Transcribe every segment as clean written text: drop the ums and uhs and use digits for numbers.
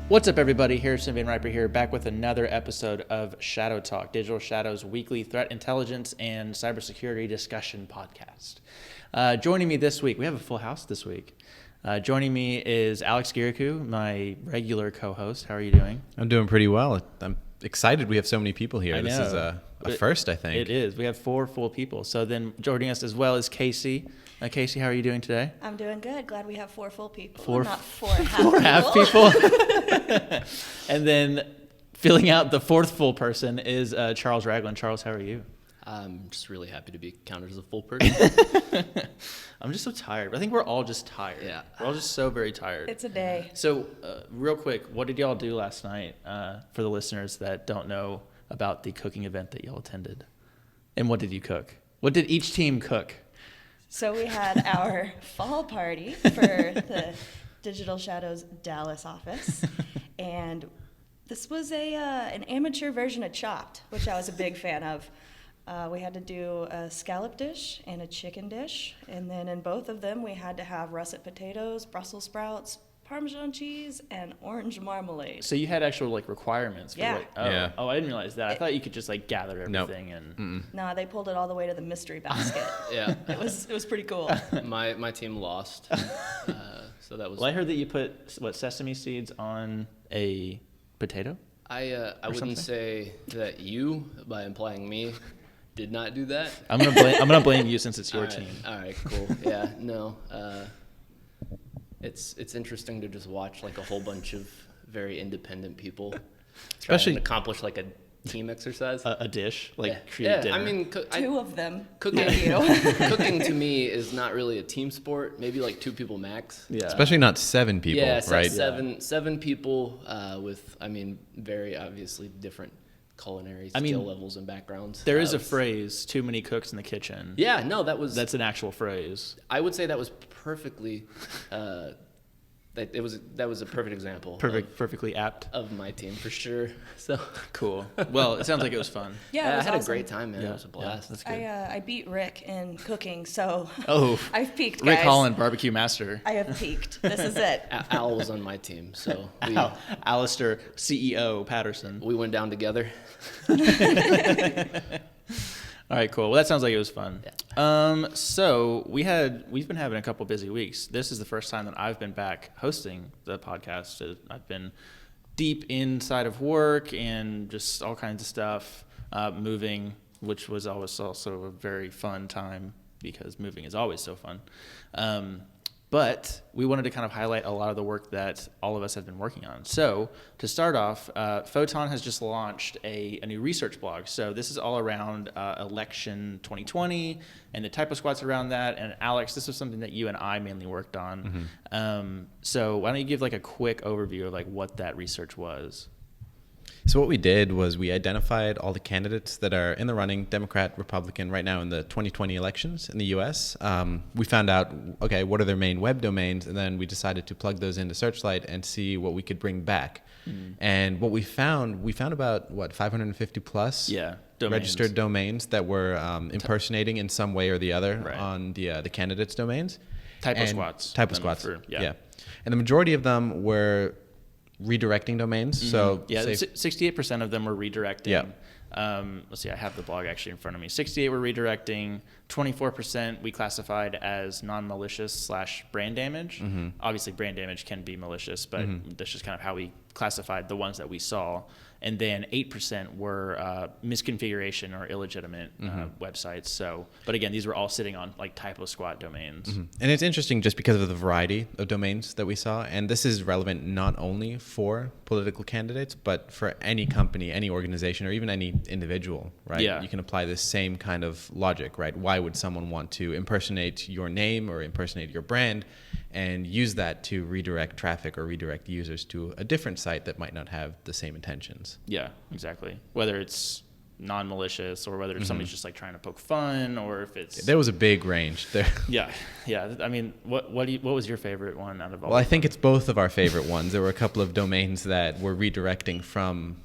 What's up, everybody? Here's Simon Riper here, back with another episode of Shadow Talk, Digital Shadow's weekly threat intelligence and cybersecurity discussion podcast. Joining me this week, we have a full house this week. Joining me is Alex Girikou, my regular co-host. How are you doing? I'm doing pretty well. I'm excited we have so many people here. I know. This is a first, I think. It is. We have 4 full people. So then joining us as well is Kacey. Kacey, how are you doing today? I'm doing good. Glad we have 4 full people. 4 not 4 half people. And then filling out the 4th full person is Charles Ragland. Charles, how are you? I'm just really happy to be counted as a full person. I'm just so tired. I think we're all just tired. Yeah. We're all just so very tired. It's a day. So real quick, what did y'all do last night for the listeners that don't know about the cooking event that y'all attended? And what did you cook? What did each team cook? So we had our fall party for the Digital Shadows Dallas office. And this was an amateur version of Chopped, which I was a big fan of. We had to do a scallop dish and a chicken dish. And then in both of them, we had to have russet potatoes, Brussels sprouts, Parmesan cheese, and orange marmalade. So you had actual requirements for Yeah. Oh, I didn't realize that. I thought you could just gather everything and No, they pulled it all the way to the mystery basket. Yeah, It was pretty cool. my team lost, so that was. Well, I heard that you put sesame seeds on a potato. I wouldn't say that you, by implying me, did not do that. I'm gonna blame you since it's your team. All right, cool. Yeah, no. It's interesting to just watch a whole bunch of very independent people Especially try and accomplish a team exercise. A dish, Yeah. create dinner. I mean, 2 of them. cooking. You. Cooking to me is not really a team sport. Maybe 2 people max. Yeah. especially not 7 people, Yeah, right? seven people with, very obviously different culinary skill levels and backgrounds. There is a phrase, too many cooks in the kitchen. Yeah, no, that's an actual phrase. I would say that was perfectly, that was a perfect example. Perfectly apt. Of my team for sure. So Cool. Well, it sounds like it was fun. Yeah, it was I had awesome. a great time, man. Yeah, It was a blast. that's good. I beat Rick in cooking, so Oh, I've peaked, guys. Rick Holland, barbecue master. I have peaked. This is it. Al was on my team, so Alistair, CEO Patterson. we went down together. All right, cool. Well, that sounds like it was fun. So we've been having a couple busy weeks. This is the first time that I've been back hosting the podcast. I've been deep inside of work and just all kinds of stuff, moving, which was always also a very fun time because moving is always so fun. But we wanted to kind of highlight a lot of the work that all of us have been working on. So to start off, Photon has just launched a new research blog. So this is all around election 2020 and the Typosquats around that. And Alex, this was something that you and I mainly worked on. So why don't you give a quick overview of what that research was? So what we did was we identified all the candidates that are in the running, Democrat, Republican, right now in the 2020 elections in the U.S. We found out, okay, what are their main web domains? And then we decided to plug those into Searchlight and see what we could bring back. And what we found about, 550 plus domains. Registered domains that were impersonating in some way or the other on the candidates' domains. Typosquats. Yeah. And the majority of them were redirecting domains. So 68% of them were redirecting. Let's see, I have the blog actually in front of me. 68 were redirecting. 24% we classified as non-malicious / brand damage. Obviously, brand damage can be malicious, but that's just kind of how we classified the ones that we saw. And then 8% were misconfiguration or illegitimate websites. So, but again, these were all sitting on Typosquat domains. And it's interesting just because of the variety of domains that we saw. And this is relevant not only for political candidates, but for any company, any organization, or even any individual, right? Yeah. You can apply this same kind of logic, right? Why would someone want to impersonate your name or impersonate your brand and use that to redirect traffic or redirect users to a different site that might not have the same intentions? Yeah, exactly. Whether it's non-malicious or whether somebody's just trying to poke fun, or if it's there was a big range there. Yeah. I mean, what was your favorite one out of all? Well, I think it's both of our favorite ones. There were a couple of domains that were redirecting from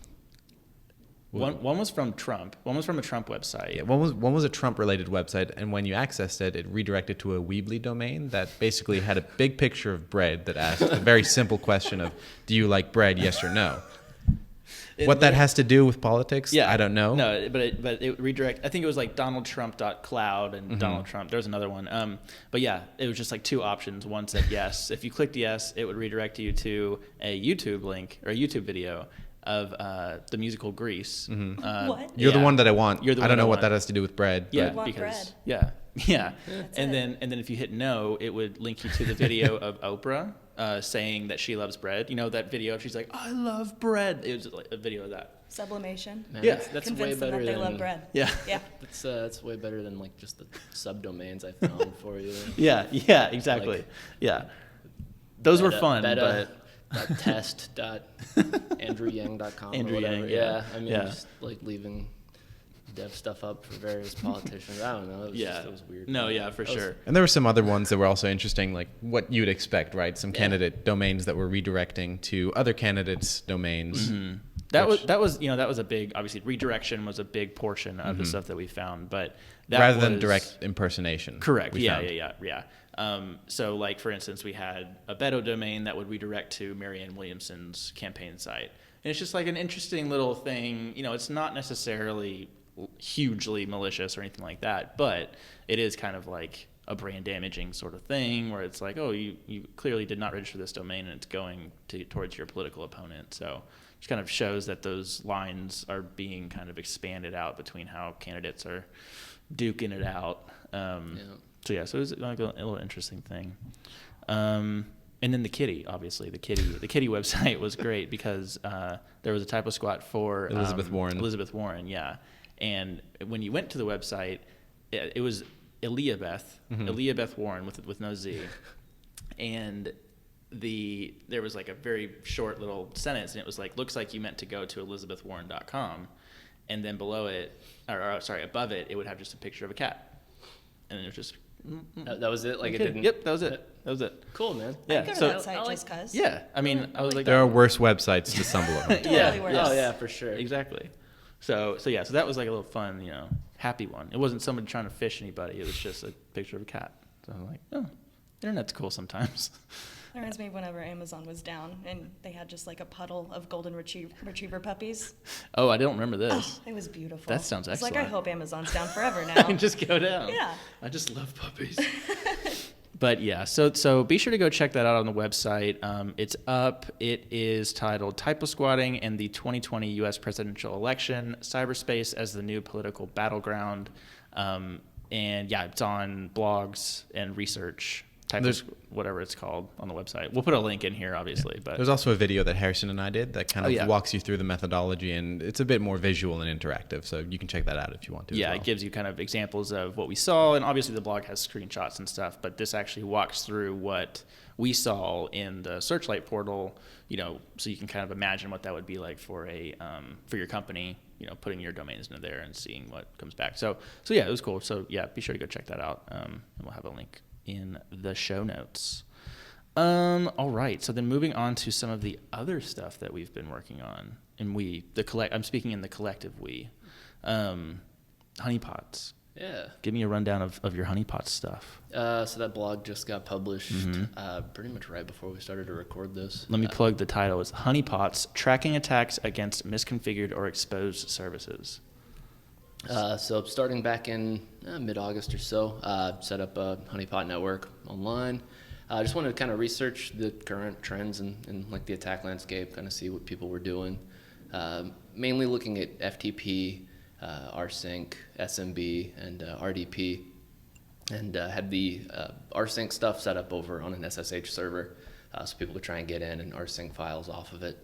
One was from Trump. One was from a Trump website. Yeah, one was a Trump-related website, and when you accessed it, it redirected to a Weebly domain that basically had a big picture of bread that asked a very simple question of, do you like bread, yes or no? What that has to do with politics, I don't know. No, but it redirect. I think it was like donaldtrump.cloud and Donald Trump. There was another one. But yeah, it was just like two options. One said yes. If you clicked yes, it would redirect you to a YouTube link or a YouTube video of the musical Grease. What? You're the one that I want. You're the I one don't know I what want. that has to do with bread. Yeah, want because bread. yeah. That's and it. then if you hit no, it would link you to the video of Oprah saying that she loves bread. You know that video? She's like, I love bread. It was like a video of that. Sublimation. Man, Yeah. that's way Convince them better that they than love bread. Yeah. Yeah. That's way better than like just the subdomains I found for you. Yeah, exactly. Like, yeah. Those were fun, but test.andrewyang.com Andrew or whatever. Yang, yeah. I mean, yeah. just like leaving dev stuff up for various politicians. I don't know. It was just, it was weird. No, yeah, for sure. And there were some other ones that were also interesting, like what you'd expect, right? Some candidate domains that were redirecting to other candidates' domains. That was a big, obviously redirection was a big portion of the stuff that we found, but that rather than was- direct impersonation. Correct. we found. Yeah. So like for instance, we had a Beto domain that would redirect to Marianne Williamson's campaign site. And it's just like an interesting little thing. You know, it's not necessarily hugely malicious or anything like that, but it is kind of like a brand damaging sort of thing where it's like, oh, you clearly did not register this domain and it's going towards your political opponent. So it just kind of shows that those lines are being kind of expanded out between how candidates are duking it out. So it was like a little interesting thing. And then the kitty, obviously, the kitty website was great because there was a typosquat for Elizabeth Warren, yeah. And when you went to the website, it was Eliabeth Warren with no Z, and there was like a very short little sentence, and it was like, looks like you meant to go to elizabethwarren.com, and then below it, above it, it would have just a picture of a cat, and it was just. That was it. Like it didn't. Yep, that was it. Cool, man. Yeah. I'd go to So that site just cause. yeah, I mean, I was like, There are worse websites to stumble on. Totally worse. Oh yeah, for sure. exactly. So that was like a little fun, happy one. It wasn't somebody trying to fish anybody. It was just a picture of a cat. So I'm like, oh, internet's cool sometimes. That reminds me of whenever Amazon was down and they had just like a puddle of golden retriever puppies. Oh, I don't remember this. Oh, it was beautiful. That sounds It's like, I excellent. hope Amazon's down forever now. Just go down. Yeah. I just love puppies. But yeah, so be sure to go check that out on the website. It's up. It is titled Typosquatting and the 2020 U.S. Presidential Election, Cyberspace as the New Political Battleground. And yeah, it's on blogs and research, whatever it's called on the website. We'll put a link in here, obviously. Yeah. But there's also a video that Harrison and I did that kind of walks you through the methodology, and it's a bit more visual and interactive, so you can check that out if you want to. Yeah, as well. it gives you kind of examples of what we saw, and obviously the blog has screenshots and stuff, but this actually walks through what we saw in the Searchlight portal, so you can kind of imagine what that would be like for for your company, putting your domains into there and seeing what comes back. So yeah, it was cool. So yeah, be sure to go check that out, and we'll have a link in the show notes. All right, so then moving on to some of the other stuff that we've been working on, and I'm speaking in the collective we, Honeypots. Yeah. Give me a rundown of your Honeypots stuff. So that blog just got published pretty much right before we started to record this. Let me plug the title. It's Honeypots, Tracking Attacks Against Misconfigured or Exposed Services. So starting back in mid-August or so, set up a honeypot network online. I just wanted to kind of research the current trends in like the attack landscape, kind of see what people were doing. Mainly looking at FTP, rsync, SMB, and RDP, and had the rsync stuff set up over on an SSH server, so people could try and get in and rsync files off of it.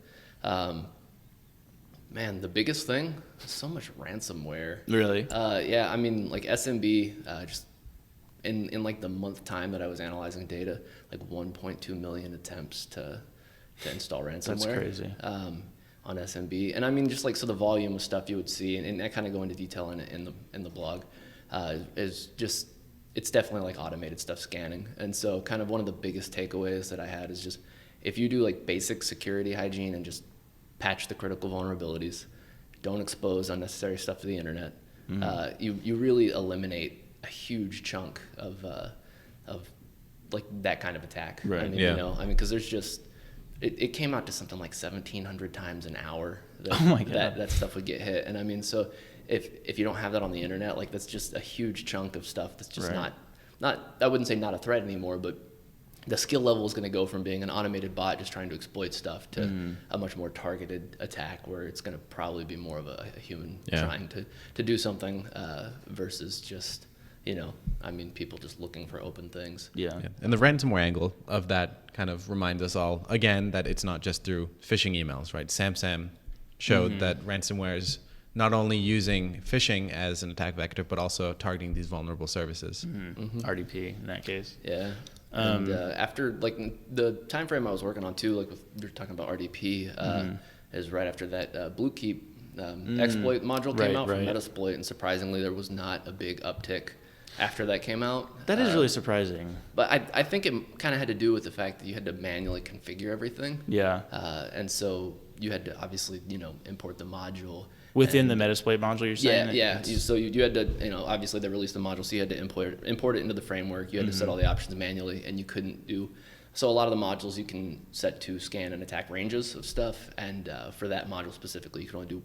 Man, the biggest thing is so much ransomware. Really? Yeah, I mean, like SMB, just in like the month time that I was analyzing data, like 1.2 million attempts to install ransomware. That's crazy. On SMB, and I mean, just like, so the volume of stuff you would see, and I kind of go into detail in the blog, is just, it's definitely like automated stuff scanning. And so kind of one of the biggest takeaways that I had is just, if you do like basic security hygiene and just patch the critical vulnerabilities don't expose unnecessary stuff to the internet, you really eliminate a huge chunk of like that kind of attack. Right. I mean, because there's just it came out to something like 1,700 times an hour that stuff would get hit. And I mean, so if you don't have that on the internet, like that's just a huge chunk of stuff that's just not I wouldn't say not a threat anymore, but the skill level is going to go from being an automated bot just trying to exploit stuff to a much more targeted attack where it's going to probably be more of a human trying to do something versus just, people just looking for open things. Yeah. And the ransomware angle of that kind of reminds us all, again, that it's not just through phishing emails, right? Sam showed that ransomware is not only using phishing as an attack vector, but also targeting these vulnerable services. RDP in that case. Yeah. And after like the time frame I was working on too, like you're talking about RDP, is right after that Blue Keep exploit module came out from Metasploit, and surprisingly there was not a big uptick after that came out. That is really surprising. But I think it kind of had to do with the fact that you had to manually configure everything. Yeah. And so you had to obviously import the module. Within the Metasploit module, you're saying? Yeah. So you had to, obviously they released the module, so you had to import it into the framework. You had to set all the options manually, and you couldn't do. So a lot of the modules you can set to scan and attack ranges of stuff, and for that module specifically, you can only do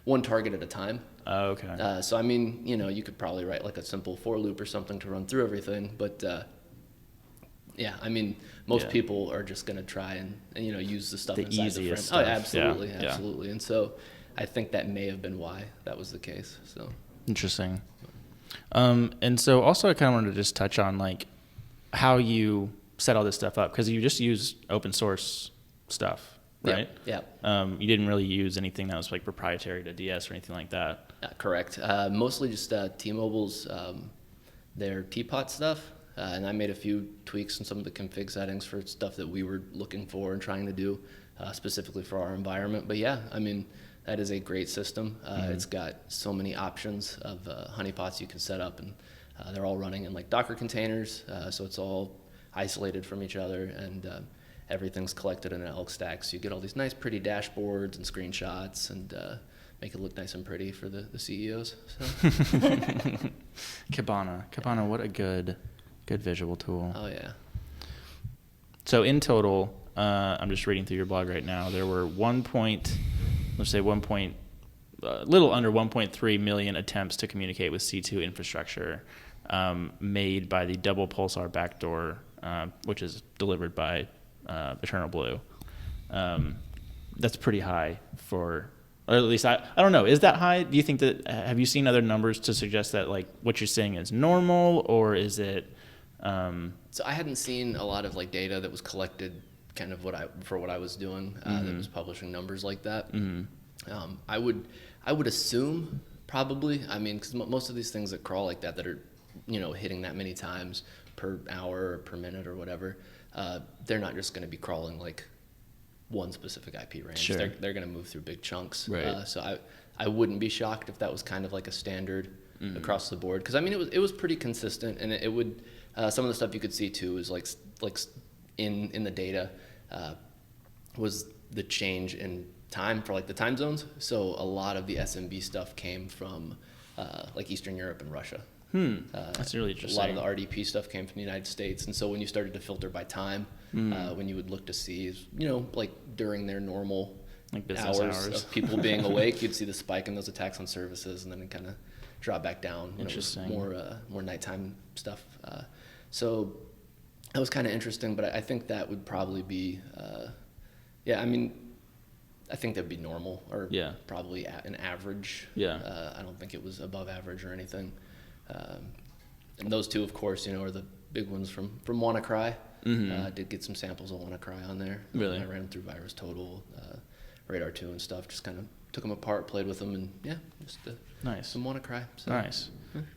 one target at a time. Oh, okay. So I mean, you could probably write like a simple for loop or something to run through everything, but yeah, I mean, most people are just going to try and use the stuff inside the frame. Stuff. Oh, absolutely. And so I think that may have been why that was the case. So interesting. And so also I kind of wanted to just touch on like how you set all this stuff up, because you just use open source stuff, right? Yeah. You didn't really use anything that was like proprietary to DS or anything like that. Correct. Mostly just T-Mobile's their teapot stuff. And I made a few tweaks in some of the config settings for stuff that we were looking for and trying to do specifically for our environment. But yeah, I mean, that is a great system. It's got so many options of honeypots you can set up, and they're all running in like Docker containers, so it's all isolated from each other, and everything's collected in an elk stack. So you get all these nice, pretty dashboards and screenshots, and make it look nice and pretty for the CEOs. So. Kibana, what a good visual tool. Oh yeah. So in total, I'm just reading through your blog right now. There were little under 1.3 million attempts to communicate with C2 infrastructure made by the double pulsar backdoor, which is delivered by Eternal Blue. That's pretty high for, or at least I don't know. Is that high? Do you think that, have you seen other numbers to suggest that like what you're saying is normal, or is it? So I hadn't seen a lot of like data that was collected kind of what I was doing that was publishing numbers like that. I would assume probably, I mean, because most of these things that crawl like that are, hitting that many times per hour or per minute or whatever, they're not just going to be crawling like one specific IP range. Sure. They're going to move through big chunks. Right. So I wouldn't be shocked if that was kind of like a standard across the board, because I mean it was pretty consistent, and it would some of the stuff you could see too is like in the data was the change in time for like the time zones. So a lot of the SMB stuff came from like Eastern Europe and Russia. That's really interesting. A lot of the RDP stuff came from the United States, and so when you started to filter by time, when you would look to see, like during their normal like business hours of people being awake, you'd see the spike in those attacks on services, and then it kind of drop back down. Interesting. More nighttime stuff. So that was kind of interesting, but I think that would probably be, I mean, I think that'd be normal, or probably an average. Yeah. I don't think it was above average or anything. And those two, of course, are the big ones from WannaCry. Did get some samples of WannaCry on there. Really? I ran them through VirusTotal, Radar 2 and stuff. Just kind of took them apart, played with them, and just nice. Some WannaCry. So. Nice.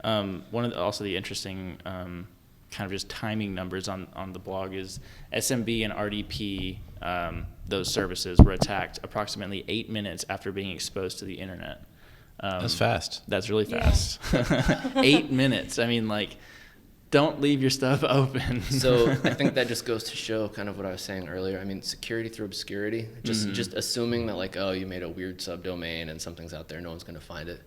One of also the interesting kind of just timing numbers on the blog is SMB and RDP. Those services were attacked approximately 8 minutes after being exposed to the internet. That's fast. That's really fast. 8 minutes. I mean, like, don't leave your stuff open. So I think that just goes to show kind of what I was saying earlier. I mean, security through obscurity, just assuming that like, oh, you made a weird subdomain and something's out there, no one's going to find it.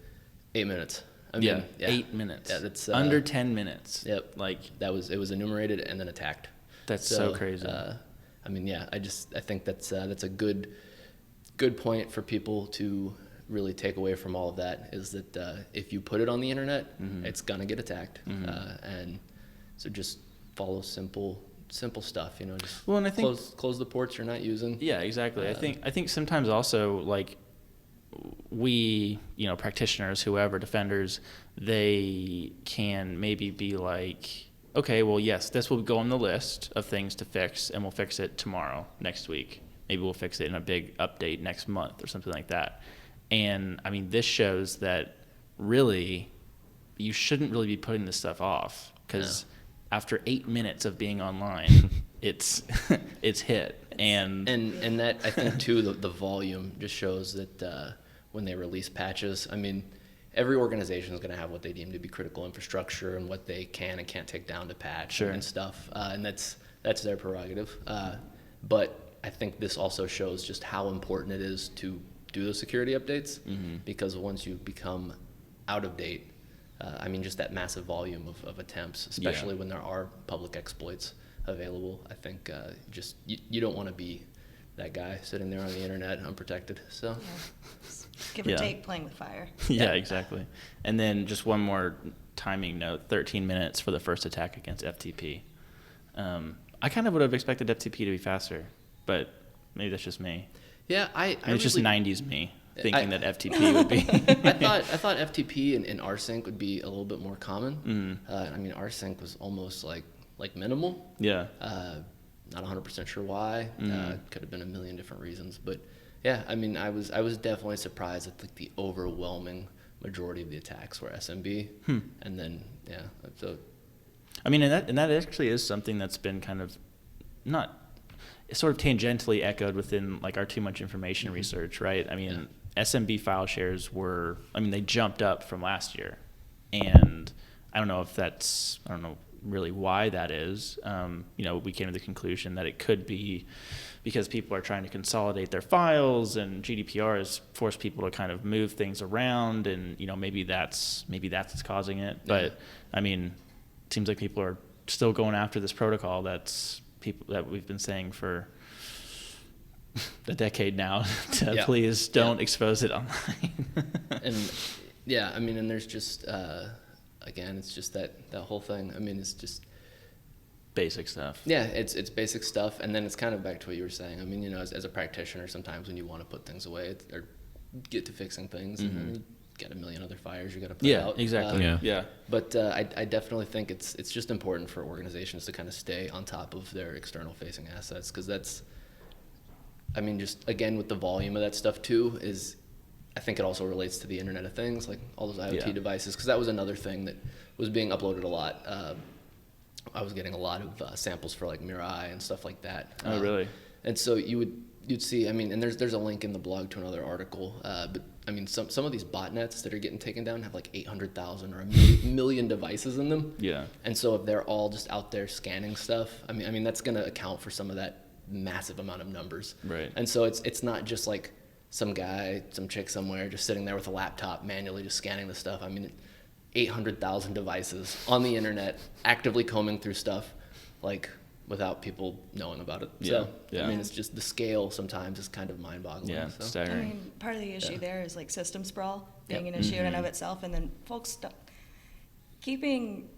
8 minutes. I mean, 8 minutes. Yeah, that's under 10 minutes. Yep. Like it was enumerated and then attacked. That's so crazy. I mean, yeah, I think that's a good point for people to really take away from all of that, is that if you put it on the internet, it's gonna get attacked, and so just follow simple stuff, you know. Just well, and I think close the ports you're not using. Yeah, exactly. I think sometimes also like we, you know, practitioners, whoever, defenders, they can maybe be like, okay, well, yes, this will go on the list of things to fix, and we'll fix it tomorrow, next week. Maybe we'll fix it in a big update next month or something like that. And I mean, this shows that really you shouldn't really be putting this stuff off, because after 8 minutes of being online, it's hit. And that, I think too, the volume just shows that when they release patches, I mean, every organization is going to have what they deem to be critical infrastructure and what they can and can't take down to patch and stuff, and that's their prerogative. But I think this also shows just how important it is to do those security updates, because once you become out of date, I mean, just that massive volume of attempts, especially when there are public exploits available, I think just you don't want to be that guy sitting there on the internet unprotected. So give or take, playing with fire. Yeah, exactly. And then just one more timing note: 13 minutes for the first attack against FTP. I kind of would have expected FTP to be faster, but maybe that's just me. Yeah, it's just 90s me thinking that FTP would be. I thought FTP and rsync would be a little bit more common. I mean, rsync was almost like minimal. Yeah. Not 100% sure why. Could have been a million different reasons, but yeah, I mean, I was definitely surprised that the overwhelming majority of the attacks were SMB, and then so. I mean, and that actually is something that's been kind of sort of tangentially echoed within like our too much information research, right? I mean, SMB file shares they jumped up from last year, and I don't know really why that is. You know, we came to the conclusion that it could be because people are trying to consolidate their files, and GDPR has forced people to kind of move things around, and you know, maybe that's what's causing it. But I mean, it seems like people are still going after this protocol that we've been saying for a decade now to please don't expose it online. And I mean, and there's just again, it's just that whole thing. I mean, it's just basic stuff. Yeah, it's basic stuff, and then it's kind of back to what you were saying. I mean, you know, as a practitioner, sometimes when you want to put things away or get to fixing things, and then you got a million other fires you got to put out. Yeah, exactly. But I definitely think it's just important for organizations to kind of stay on top of their external facing assets, because that's, I mean, just again with the volume of that stuff too, is I think it also relates to the Internet of Things, like all those IoT devices, because that was another thing that was being uploaded a lot. I was getting a lot of samples for like Mirai and stuff like that. Oh, really? And so you'd see, I mean, and there's a link in the blog to another article, but I mean, some of these botnets that are getting taken down have like 800,000 or a million devices in them. Yeah. And so if they're all just out there scanning stuff, I mean that's going to account for some of that massive amount of numbers. Right. And so it's not just like some guy, some chick somewhere just sitting there with a laptop manually just scanning the stuff. I mean, 800,000 devices on the internet actively combing through stuff, like, without people knowing about it. Yeah. So, I mean, it's just the scale sometimes is kind of mind-boggling. Yeah, so. staggering. I mean, part of the issue there is like system sprawl being an issue in and of itself, and then folks keeping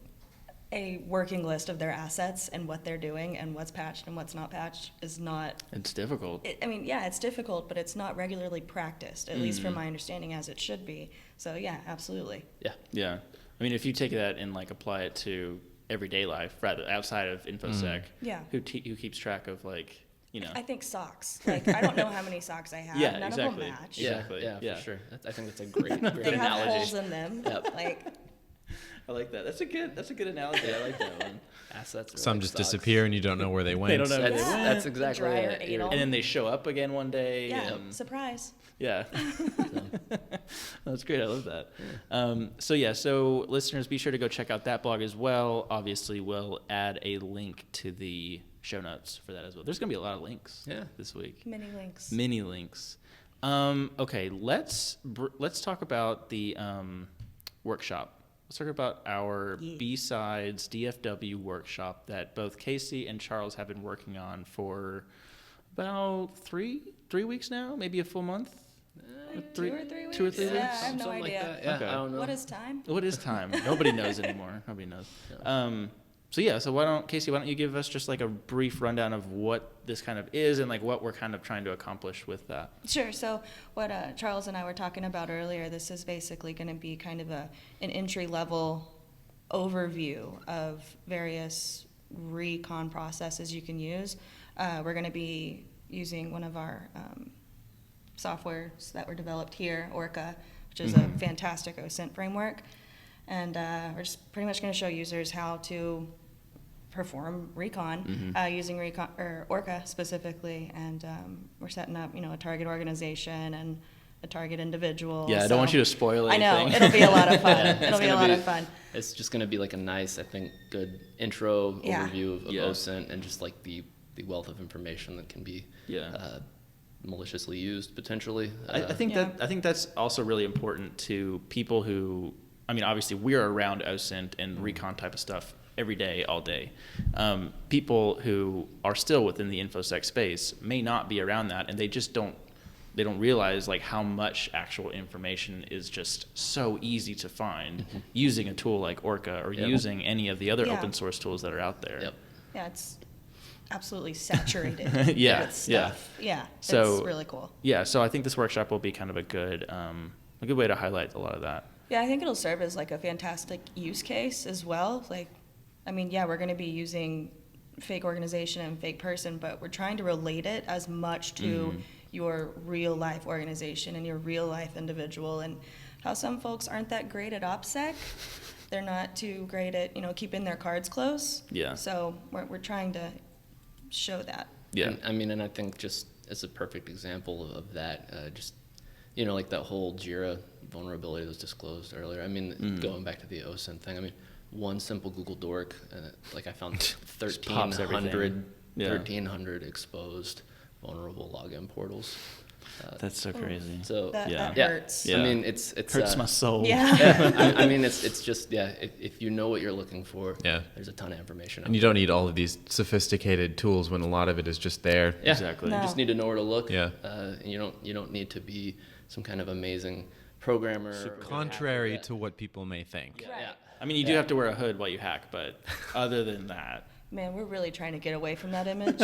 a working list of their assets and what they're doing and what's patched and what's not patched is not... It's difficult. It's difficult, but it's not regularly practiced, at least from my understanding, as it should be. So, yeah, absolutely. Yeah. Yeah. I mean, if you take that and, like, apply it to everyday life, rather outside of InfoSec, who keeps track of, like, you know... I think socks. Like, I don't know how many socks I have. None of them match. Yeah, for sure. I think that's a great analogy. They have holes in them. Yep. Like... I like that. That's a good analogy. I like that one. assets. Or Some like just stocks. disappear and you don't know where they went. don't know. That's, Yeah. that's The exactly dryer it. ate You're- all. And then they show up again one day. Yeah, and- surprise. Yeah. That's great. I love that. So listeners, be sure to go check out that blog as well. Obviously, we'll add a link to the show notes for that as well. There's going to be a lot of links this week. Mini links. Okay, let's talk about the workshop. Let's talk about our B-Sides DFW workshop that both Kacey and Charles have been working on for about three weeks now, maybe a full month. 2 or 3 weeks? 2 or 3 weeks? Yeah, I have no Something like idea. that. Yeah, Okay. I don't know. What is time? What is time? Nobody knows anymore. Nobody knows. So why don't you give us just like a brief rundown of what this kind of is and like what we're kind of trying to accomplish with that? Sure. So what Charles and I were talking about earlier, this is basically going to be kind of an entry-level overview of various recon processes you can use. We're going to be using one of our softwares that were developed here, Orca, which is a fantastic OSINT framework. And we're just pretty much going to show users how to perform recon using Orca specifically. And we're setting up, a target organization and a target individual. Yeah, I don't want you to spoil anything. I know, it'll be a lot of fun. Yeah, It'll be a lot of fun. It's just going to be like a nice, I think, good intro overview of Yeah. OSINT and just like the wealth of information that can be maliciously used potentially. I think that's also really important to people who, obviously we're around OSINT and recon type of stuff every day, all day. People who are still within the InfoSec space may not be around that, and they just don't realize like how much actual information is just so easy to find using a tool like Orca or using any of the other open source tools that are out there. Yep. Yeah, it's absolutely saturated Yeah, with stuff. Yeah, So- it's really cool. Yeah, so I think this workshop will be kind of a good way to highlight a lot of that. Yeah, I think it'll serve as like a fantastic use case as well. Like, we're going to be using fake organization and fake person, but we're trying to relate it as much to your real life organization and your real life individual, and how some folks aren't that great at OPSEC. They're not too great at, keeping their cards close. Yeah. So we're trying to show that. Yeah. And I think just as a perfect example of that, like that whole Jira vulnerability that was disclosed earlier. Going back to the OSINT thing, one simple Google dork, I found pops everything. 1,300 exposed vulnerable login portals. That's so crazy. So That Yeah. hurts. Yeah. it's Hurts my soul. Yeah. it's just if you know what you're looking for, Yeah. there's a ton of information. And you don't need all of these sophisticated tools when a lot of it is just there. Yeah, Exactly. You No. just need to know where to look. Yeah. And you don't need to be some kind of amazing programmer. or Contrary hacker. to what people may think. Yeah. You do have to wear a hood while you hack, but other than that, Man, we're really trying to get away from that image.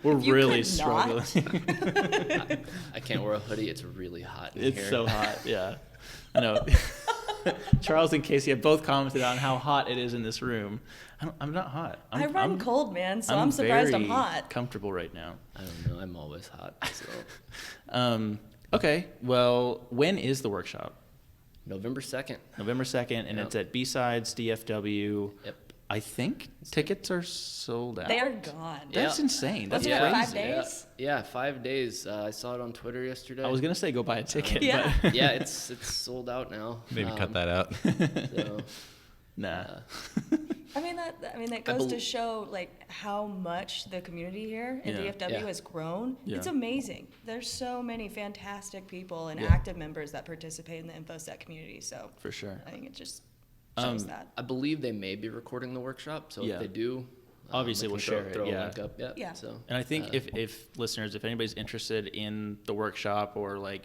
we're you really could not. struggling. I can't wear a hoodie. It's really hot in It's here. so hot. Yeah, I know. Charles and Kacey have both commented on how hot it is in this room. I'm not hot. I run cold, man, so I'm surprised I'm very hot. Comfortable right now. I don't know. I'm always hot. So Okay. Well, when is the workshop? November 2nd. November 2nd, and Yeah. it's at B-Sides DFW. Yep. I think tickets are sold out. They are gone. That's Yeah. insane. That's Wasn't it crazy. 5 days? Yeah, 5 days. I saw it on Twitter yesterday. I was gonna say go buy a ticket. Yeah. But Yeah, it's sold out now. Maybe cut that out. So, nah. That goes to show like how much the community here in Yeah. DFW Yeah. has grown. Yeah. It's amazing. There's so many fantastic people and Yeah. active members that participate in the InfoSec community. So For sure. I think it just shows that. I believe they may be recording the workshop. So Yeah. if they do, Obviously, we we'll can share it, throw yeah. a link up. Yeah. So, And I think if listeners, if anybody's interested in the workshop or I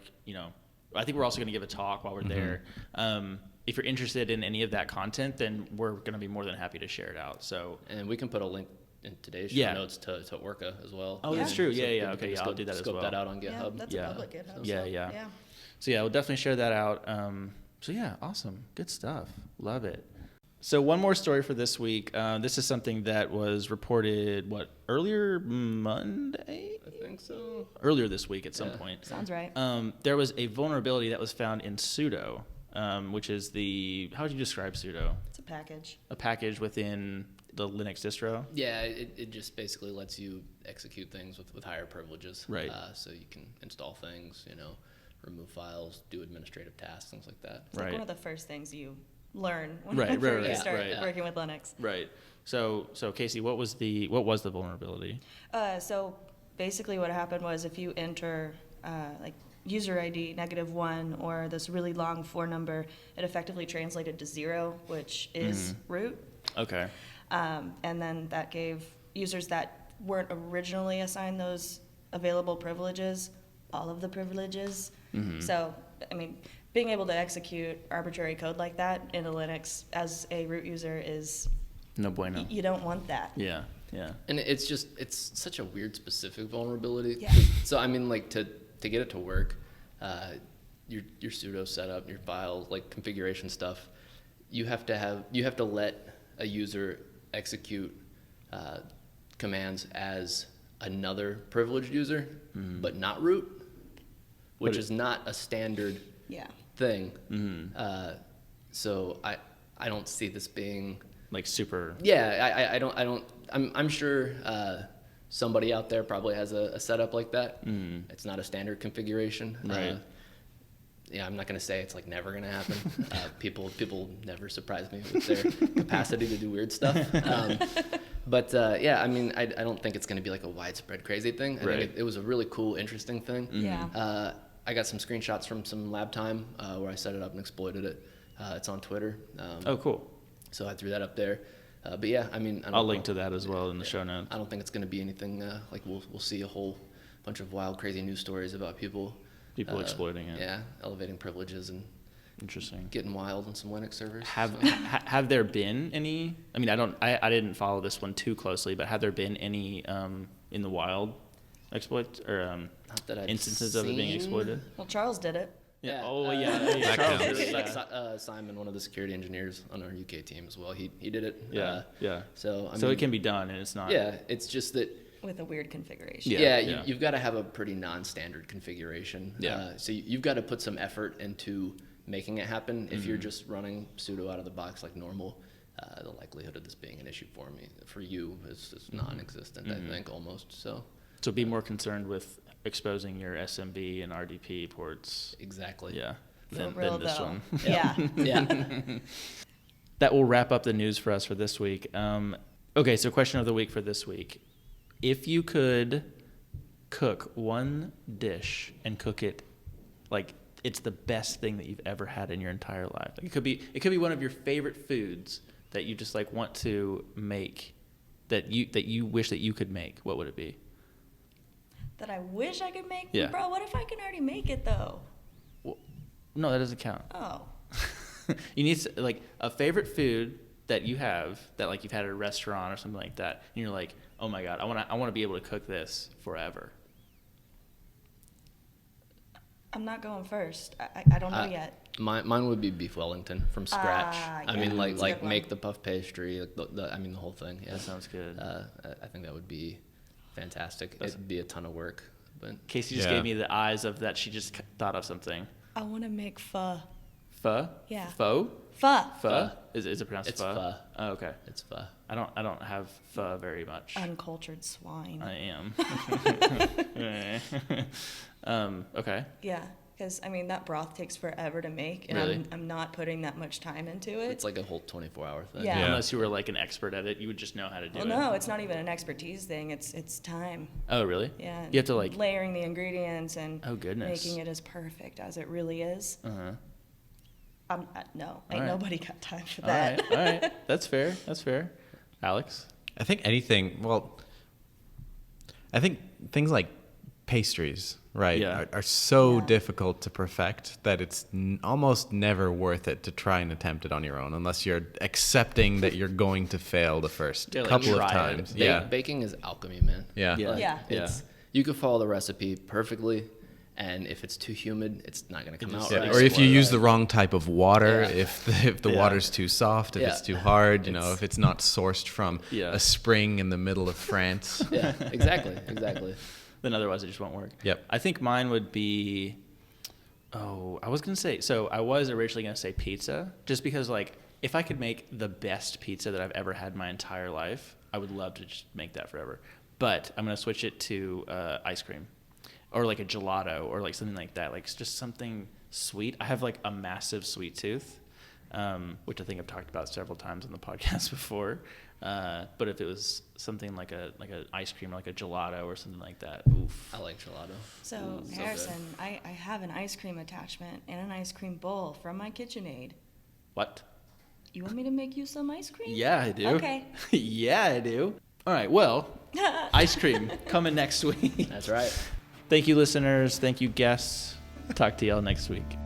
think we're also going to give a talk while we're there. If you're interested in any of that content, then we're going to be more than happy to share it out. So, and we can put a link in today's show Yeah. notes to Orca as well. Oh, that's Yeah. true. So Yeah, we yeah. can Okay, just I'll do that as scope well. that out on Yeah, GitHub. that's Yeah. a public GitHub. Yeah, so, yeah. So yeah, we'll definitely share that out. So yeah, awesome, good stuff, love it. So one more story for this week. This is something that was reported earlier Monday? I think so. Earlier this week at some Yeah. point. Sounds right. There was a vulnerability that was found in Sudo, which is how would you describe Sudo? It's a package. A package within the Linux distro? Yeah, it just basically lets you execute things with higher privileges. Right. So you can install things, remove files, do administrative tasks, things like that. It's like Right. one of the first things you learn Right, whenever right, you right, start right. working with Linux. Right. So Kacey, what was the vulnerability? So basically what happened was if you enter like user ID -1 or this really long 4 number, it effectively translated to 0, which is root. Okay. And then that gave users that weren't originally assigned those available privileges all of the privileges. So, I mean, being able to execute arbitrary code like that into Linux as a root user is No bueno. you don't want that. Yeah. Yeah. And it's such a weird specific vulnerability. Yeah. So I mean, like to get it to work, your sudo setup, your file like configuration stuff, you have to let a user execute commands as another privileged user, but not root, which is not a standard Yeah. thing. So I don't see this being Like super. Yeah, I don't. I'm sure somebody out there probably has a setup like that. It's not a standard configuration. Right. Yeah, I'm not gonna say it's like never gonna happen. People never surprise me with their capacity to do weird stuff. But yeah, I mean, I don't think it's gonna be like a widespread crazy thing. I think it was a really cool, interesting thing. Yeah. I got some screenshots from some lab time where I set it up and exploited it. It's on Twitter. Oh, cool. So I threw that up there. But yeah, I mean, I'll link to that as well in the show notes. I don't think it's going to be anything like we'll see a whole bunch of wild, crazy news stories about people exploiting it. Yeah, elevating privileges and Interesting. getting wild on some Linux servers. Have there been any? I mean, I didn't follow this one too closely, but have there been any in the wild exploits or Not that I've instances of it being seen. exploited? Well, Charles did it. Yeah. Oh yeah. That Charles counts. did it, Like yeah. Simon, one of the security engineers on our UK team as well. He did it. Yeah. Yeah. So I So mean, it can be done, and it's not. Yeah, it's just that. With a weird configuration. Yeah. You've got to have a pretty non-standard configuration. Yeah. So you've got to put some effort into making it happen. If you're just running sudo out of the box like normal, the likelihood of this being an issue for you is non-existent. I think almost. So be more concerned with exposing your SMB and RDP ports. exactly. Yeah. For Than real, this though. one. Yeah. Yeah. That will wrap up the news for us for this week. Okay, so question of the week for this week. If you could cook one dish and cook it like it's the best thing that you've ever had in your entire life. Like it could be one of your favorite foods that you just like want to make that you wish that you could make. What would it be? That I wish I could make? Yeah. Bro, what if I can already make it, though? Well, no, that doesn't count. Oh. You need like a favorite food that you have that like you've had at a restaurant or something like that, and you're like, oh my god, I want to be able to cook this forever. I'm not going first. I don't know yet. Mine would be beef Wellington from scratch. I yeah, mean, that's a like good one. make the puff pastry. I mean, the whole thing. Yeah. That sounds good. I think that would be fantastic. It'd be a ton of work, but Casey just gave me the eyes of that. She just thought of something. I want to make pho. Pho? Yeah. Pho? Pho. Pho? Is it pronounced It's pho? pho. Oh, okay. it's pho. I don't have pho very much. Uncultured swine. I am. Okay. Yeah, because, I mean, that broth takes forever to make, and Really? I'm not putting that much time into it. It's like a whole 24-hour thing. Yeah. Unless you were like an expert at it, you would just know how to do Well, it. no, it's not even an expertise thing. It's time. Oh, really? Yeah. You have to like. layering the ingredients and Oh, goodness. making it as perfect as it really is. Uh-huh. No, All ain't right. nobody got time for All that. right. All right. That's fair. That's fair. Alex? I think anything, well, I think things like pastries, right, Yeah. are so Yeah. difficult to perfect that it's almost never worth it to try and attempt it on your own unless you're accepting that you're going to fail the first Yeah, like couple of try it. times. Ba- Yeah. Baking is alchemy, man. Yeah. Yeah. Yeah. It's you could follow the recipe perfectly, and if it's too humid, it's not going to come out Yeah, right. or if you use uh, the wrong type of water, Yeah. if the Yeah. water's too soft, if Yeah. it's too hard, if it's not sourced from Yeah. a spring in the middle of France. yeah, exactly. Then otherwise it just won't work. Yep. I think mine would be, I was originally going to say pizza, just because like if I could make the best pizza that I've ever had in my entire life, I would love to just make that forever. But I'm going to switch it to ice cream or like a gelato or like something like that. Like just something sweet. I have like a massive sweet tooth, which I think I've talked about several times on the podcast before. But if it was something like an ice cream or like a gelato or something like that, oof. I like gelato. So, Ooh, Harrison, so I have an ice cream attachment and an ice cream bowl from my KitchenAid. What? You want me to make you some ice cream? Yeah, I do. Okay. Yeah, I do. All right, well, ice cream coming next week. That's right. Thank you, listeners. Thank you, guests. Talk to y'all next week.